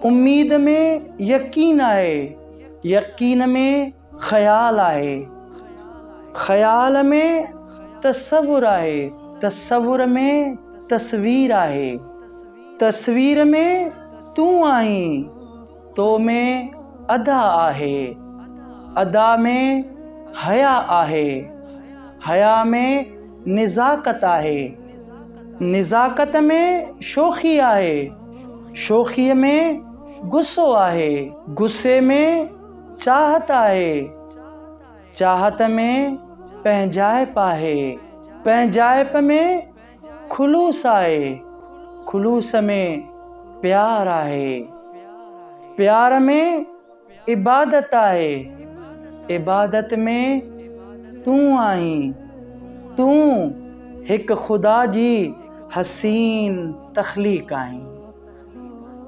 उम्मीद में यकीन आहे, यकीन में ख़याल आहे, ख़याल में तसव्वुर आहे, तसव्वुर में तस्वीर आहे, तस्वीर में तूं आहीं, तो में अदा आहे, अदा में हया आहे, हया में निज़ाकत आहे, निज़ाकत में शोखी आहे, शोखीअ में गुस्सो आहे, गुस्से में चाहत आहे, चाहत में पंहिंजाइप आहे, पंहिंजाइप में खुलूस आहे, खुलूस में प्यार आहे, प्यार में इबादत आहे, इबादत में तूं आहीं, तूं हिकु ख़ुदा जी हसीन तख़लीक़ आहीं।